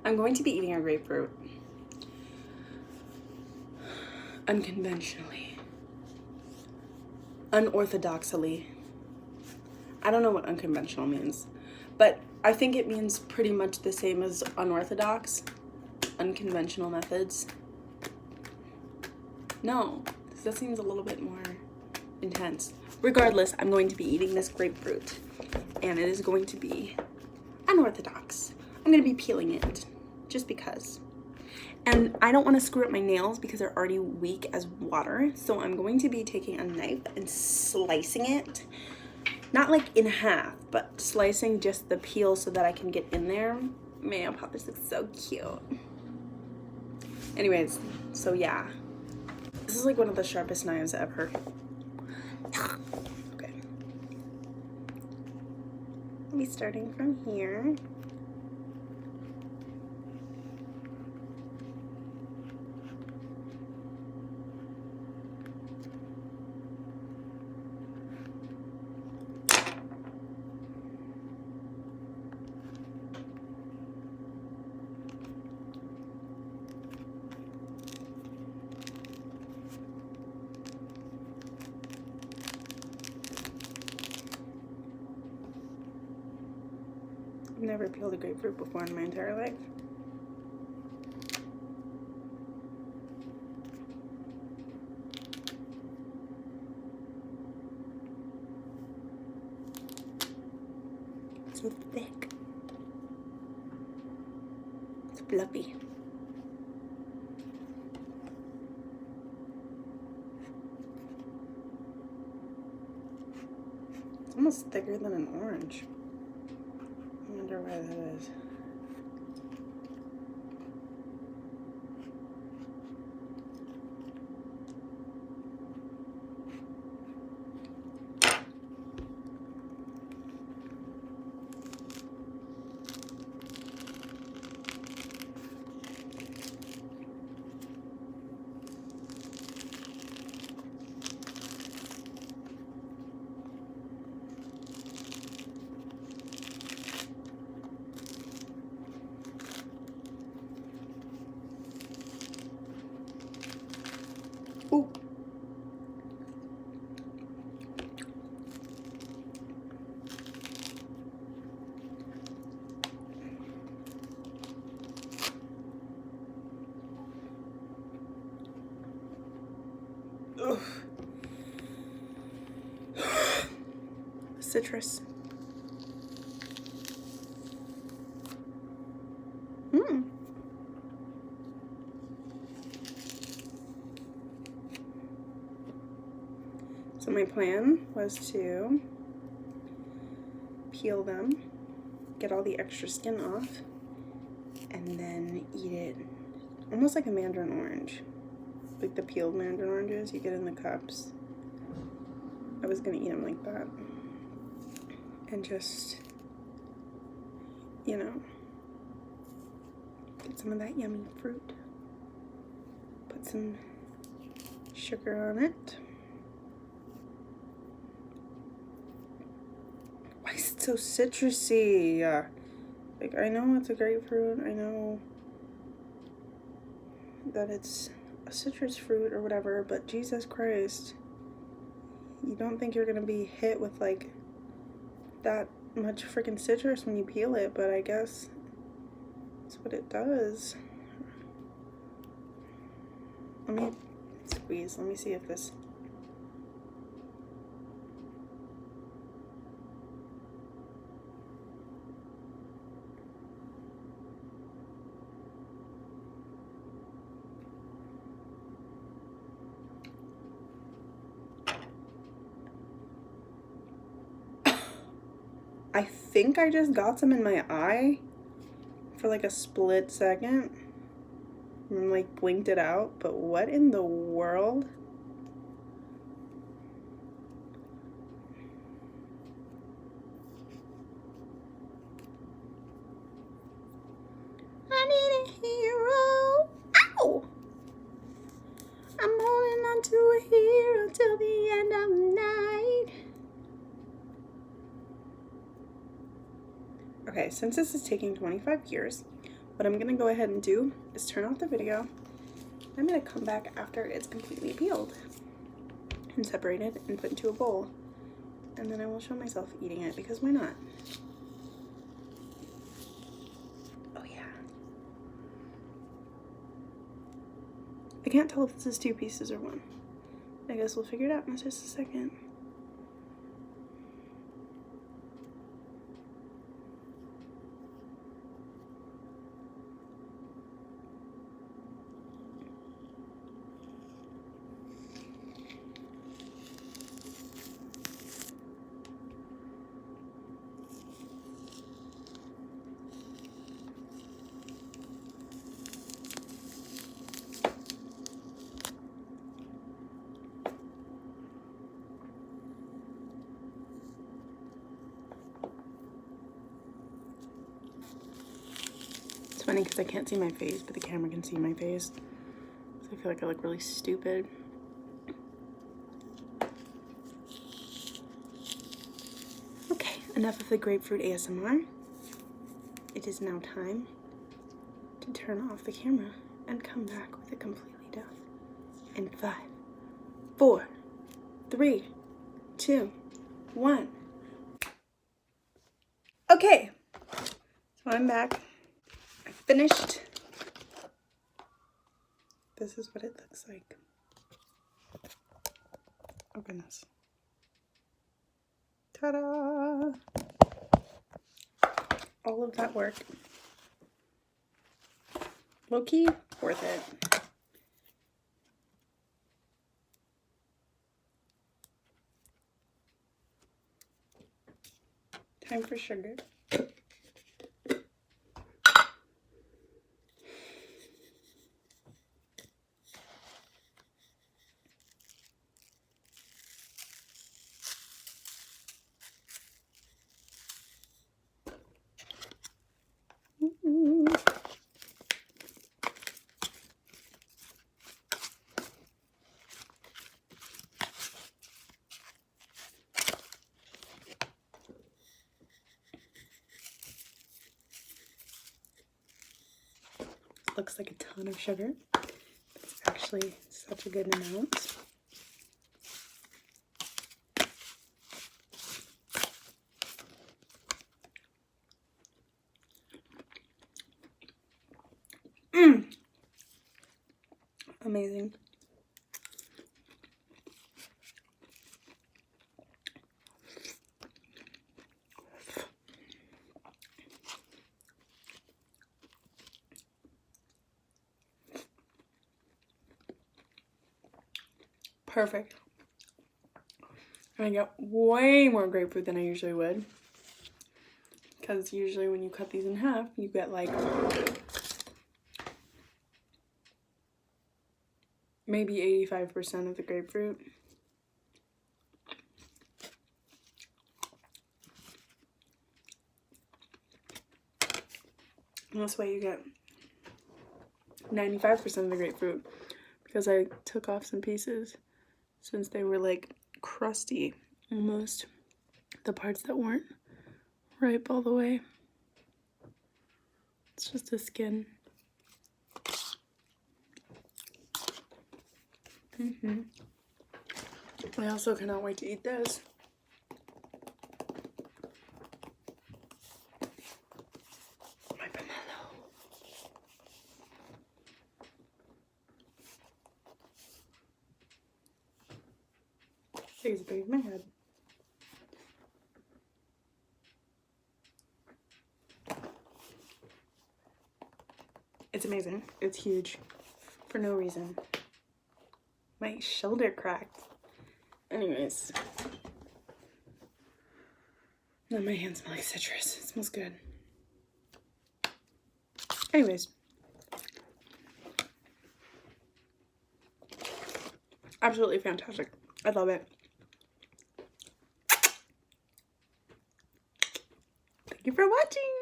I'm going to be eating a grapefruit. Unconventionally. Unorthodoxly. I don't know what unconventional means, but I think it means pretty much the same as unorthodox. Unconventional methods. No, that seems a little bit more intense. Regardless, I'm going to be eating this grapefruit, and it is going to be unorthodox. I'm going to be peeling it, just because. And I don't want to screw up my nails because they're already weak as water, so I'm going to be taking a knife and slicing it. Not like in half, but slicing just the peel so that I can get in there. Man, Pop, this looks so cute. Anyways, so yeah. This is like one of the sharpest knives ever. Okay. I'll be starting from here. I've never peeled a grapefruit before in my entire life. It's so thick. It's fluffy. It's almost thicker than an orange. I wonder why that is. Ooh. Ugh. Citrus. Mmm. So my plan was to peel them, get all the extra skin off, and then eat it almost like a mandarin orange. Like the peeled mandarin oranges you get in the cups. I was gonna eat them like that. And just, you know, get some of that yummy fruit. Put some sugar on it. Why is it so citrusy? Like, I know it's a grapefruit. I know that it's a citrus fruit or whatever, but Jesus Christ. You don't think you're gonna be hit with like that much freaking citrus when you peel it, but I guess that's what it does. Let me squeeze. Let me see if this. I think I just got some in my eye for like a split second and like blinked it out, but what in the world? I need a hero. Ow! I'm holding on to a hero till the end of the night. Okay, since this is taking 25 years, what I'm gonna go ahead and do is turn off the video. I'm gonna come back after it's completely peeled and separated and put into a bowl. And then I will show myself eating it, because why not? Oh yeah. I can't tell if this is 2 pieces or 1. I guess we'll figure it out in just a second. It's funny because I can't see my face, but the camera can see my face. So I feel like I look really stupid. Okay, enough of the grapefruit ASMR. It is now time to turn off the camera and come back with it completely done. In 5, 4, 3, 2, 1. Okay, so I'm back. I finished. This is what it looks like. Oh goodness. Ta-da! All of that work. Low-key, worth it. Time for sugar. Looks like a ton of sugar. It's actually such a good amount. Amazing. Perfect. I get way more grapefruit than I usually would, because usually when you cut these in half, you get like maybe 85% of the grapefruit. And this way you get 95% of the grapefruit, because I took off some pieces since they were like crusty almost, the parts that weren't ripe all the way. It's just the skin. I also cannot wait to eat this. My pomelo. It's as big as my head. It's amazing. It's huge for no reason. My shoulder cracked. Anyways. Now my hands smell like citrus. It smells good. Anyways. Absolutely fantastic. I love it. Thank you for watching.